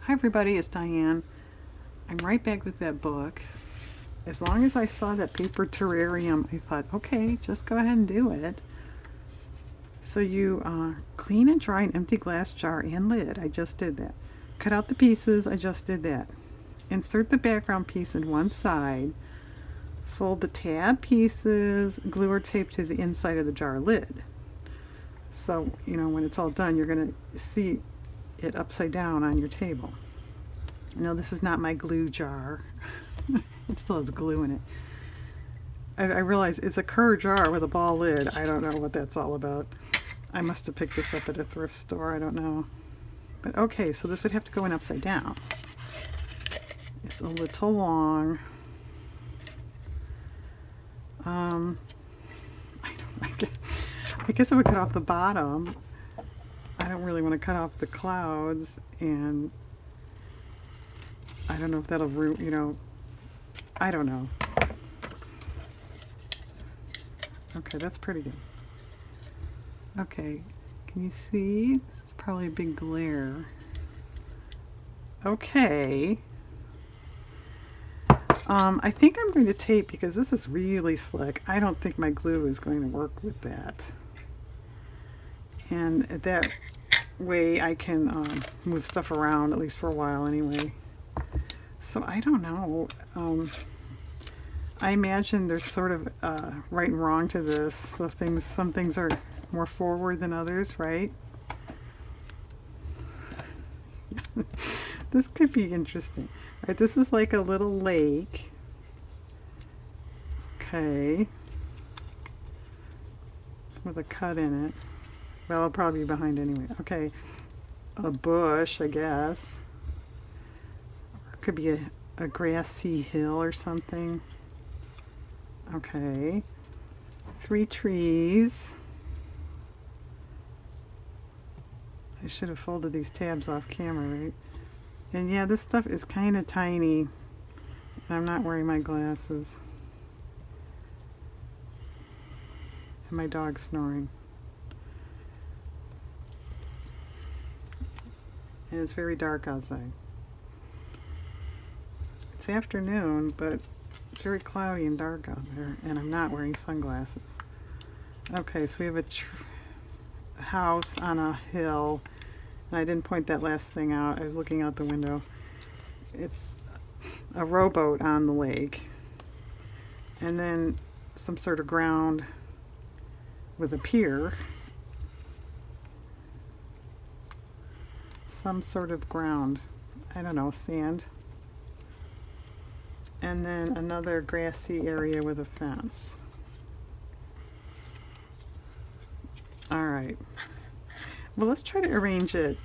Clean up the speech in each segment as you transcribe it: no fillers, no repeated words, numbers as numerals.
Hi everybody, it's Diane. I'm right back with that book. As long as I saw that paper terrarium, I thought, okay, just go ahead and do it. So you clean and dry an empty glass jar and lid. I just did that. Cut out the pieces. I just did that. Insert the background piece in one side. Fold the tab pieces, glue or tape to the inside of the jar lid. So, when it's all done, you're going to see it upside down on your table. No, this is not my glue jar. It still has glue in it. I realize it's a Kerr jar with a ball lid. I don't know what that's all about. I must have picked this up at a thrift store. I don't know. But okay, so this would have to go in upside down. It's a little long. I guess I would cut off the bottom. I don't really want to cut off the clouds, and I don't know if that'll I don't know. Okay, that's pretty good. Okay, can you see? It's probably a big glare. Okay. I think I'm going to tape because this is really slick. I don't think my glue is going to work with that. And that way I can move stuff around, at least for a while anyway. So I don't know. I imagine there's sort of right and wrong to this. So some things are more forward than others, right? This could be interesting. All right, this is like a little lake. Okay. With a cut in it. Well, it'll probably be behind anyway. Okay. A bush, I guess. Or it could be a grassy hill or something. Okay. 3 trees. I should have folded these tabs off camera, right? And yeah, this stuff is kind of tiny. And I'm not wearing my glasses. And my dog's snoring. And it's very dark outside. It's afternoon, but it's very cloudy and dark out there, and I'm not wearing sunglasses. Okay, so we have a house on a hill, and I didn't point that last thing out. I was looking out the window. It's a rowboat on the lake, and then some sort of ground with a pier. Some sort of ground. I don't know, sand. And then another grassy area with a fence. Alright. Well, let's try to arrange it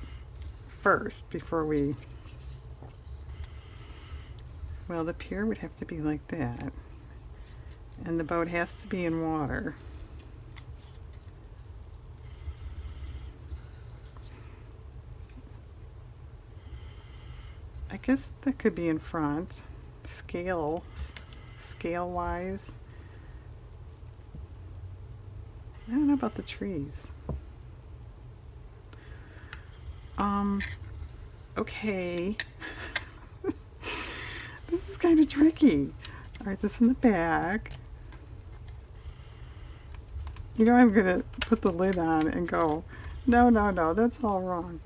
first before we... Well, the pier would have to be like that. And the boat has to be in water. I guess that could be in front. Scale wise. I don't know about the trees. Okay. This is kind of tricky. Alright, this in the back. I'm gonna put the lid on and go, no, that's all wrong.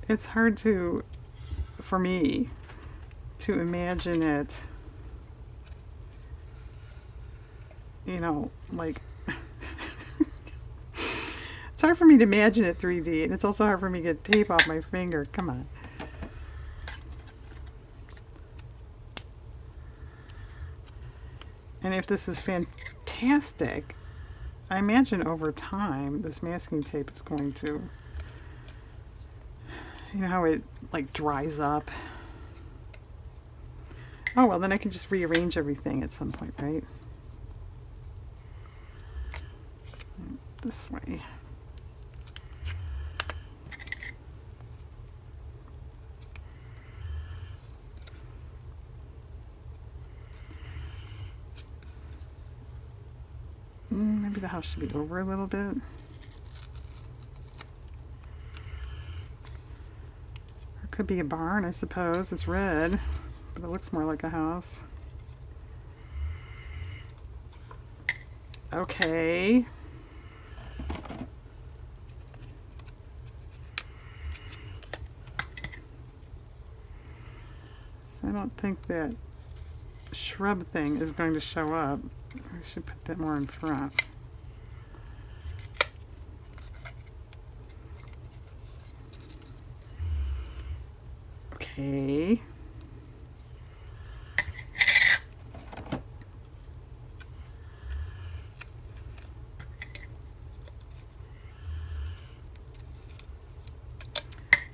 It's hard for me to imagine it, like, it's hard for me to imagine it 3D, and it's also hard for me to get tape off my finger. Come on. And if this is fantastic, I imagine over time this masking tape is going to, how it like dries up. Oh well, then I can just rearrange everything at some point, right? This way. Maybe the house should be over a little bit. Could be a barn, I suppose. It's red, but it looks more like a house. Okay. So I don't think that shrub thing is going to show up. I should put that more in front. Okay.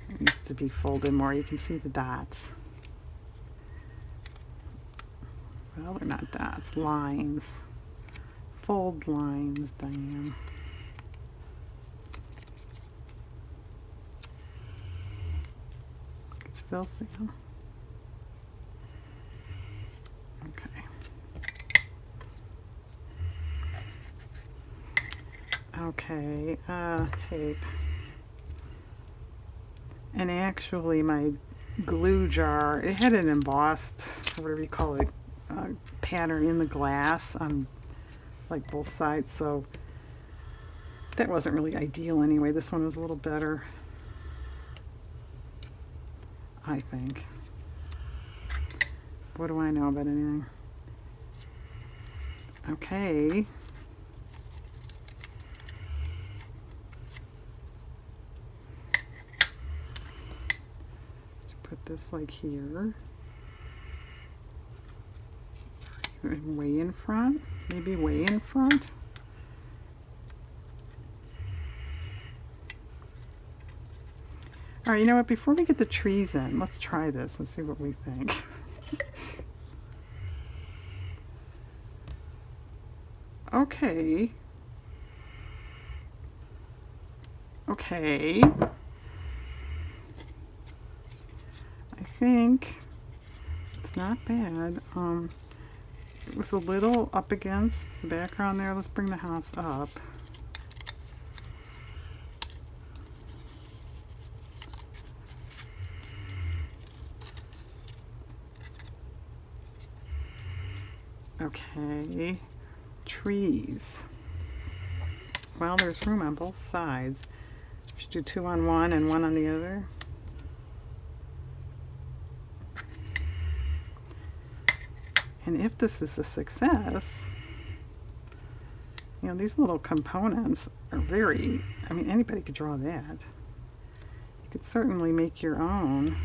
It needs to be folded more. You can see the dots. Well, they're not dots, lines. Fold lines, Diane. You can still see them. Okay. Okay, tape. And actually my glue jar, it had an embossed, whatever you call it, pattern in the glass on like both sides, so that wasn't really ideal anyway. This one was a little better, I think. What do I know about anything? Okay. Put this like here. Way in front? Maybe way in front? Alright, you know what? Before we get the trees in, let's try this and see what we think. Okay. Okay. I think it's not bad. It was a little up against the background there. Let's bring the house up. Okay, trees. Well, there's room on both sides. Should do 2 on one and 1 on the other. And if this is a success, you know, these little components are very, I mean, anybody could draw that. You could certainly make your own.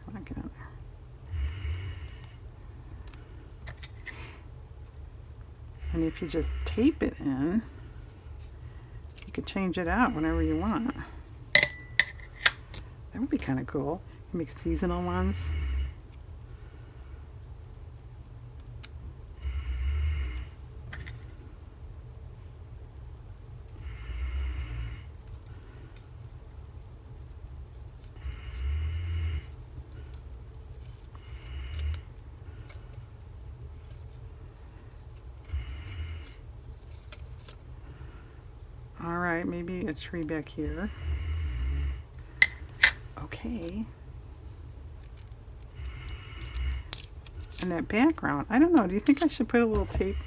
Come on, get on there. And if you just tape it in, you could change it out whenever you want. That would be kind of cool. You make seasonal ones. Alright, maybe a tree back here. Okay. And that background, I don't know, do you think I should put a little tape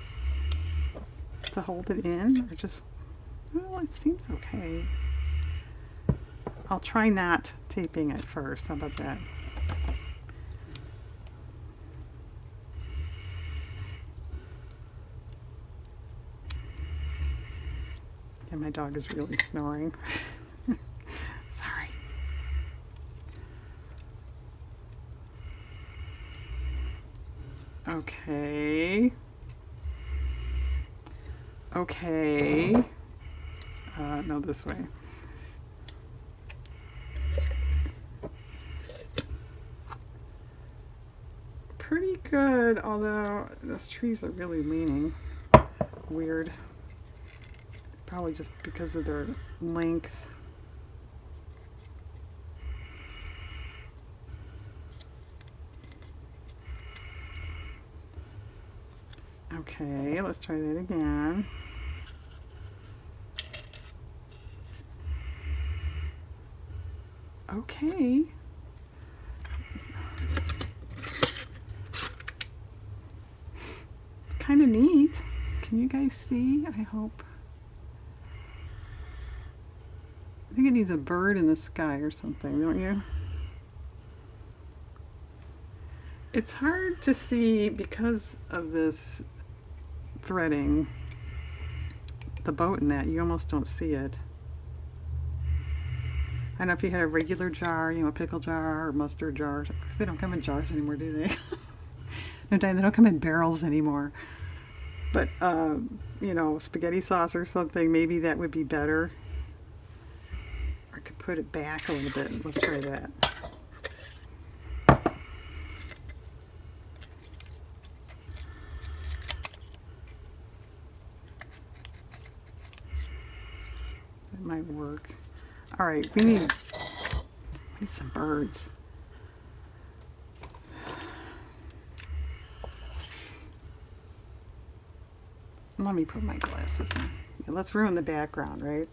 to hold it in? Or just, well, it seems okay. I'll try not taping it first. How about that? And my dog is really snoring. Sorry. Okay. Okay. No, this way. Pretty good, although those trees are really leaning. Weird. Probably just because of their length. Okay, let's try that again. Okay. Kind of neat. Can you guys see? I hope. I think it needs a bird in the sky or something, don't you? It's hard to see because of this threading, the boat in that. You almost don't see it. I don't know if you had a regular jar, you know, a pickle jar or mustard jar. Of course, they don't come in jars anymore, do they? No, they don't come in barrels anymore. But, you know, spaghetti sauce or something, maybe that would be better. I could put it back a little bit. Let's try that. That might work. All right, we need some birds. Let me put my glasses on. Yeah, let's ruin the background, right?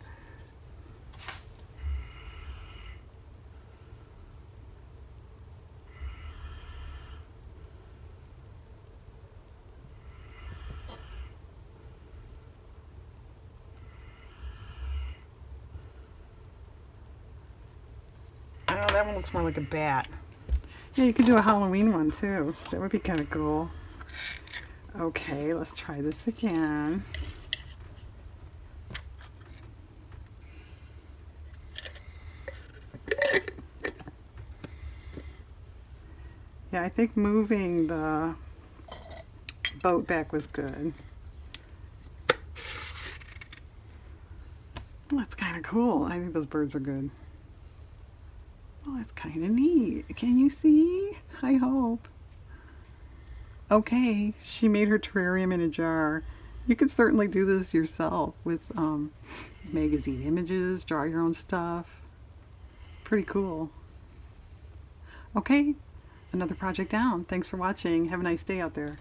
Oh, that one looks more like a bat. Yeah, you could do a Halloween one too. That would be kind of cool. Okay, let's try this again. Yeah, I think moving the boat back was good. Well, that's kind of cool. I think those birds are good. Well, that's kind of neat. Can you see? I hope. Okay, she made her terrarium in a jar. You could certainly do this yourself with magazine images, draw your own stuff. Pretty cool. Okay, another project down. Thanks for watching. Have a nice day out there.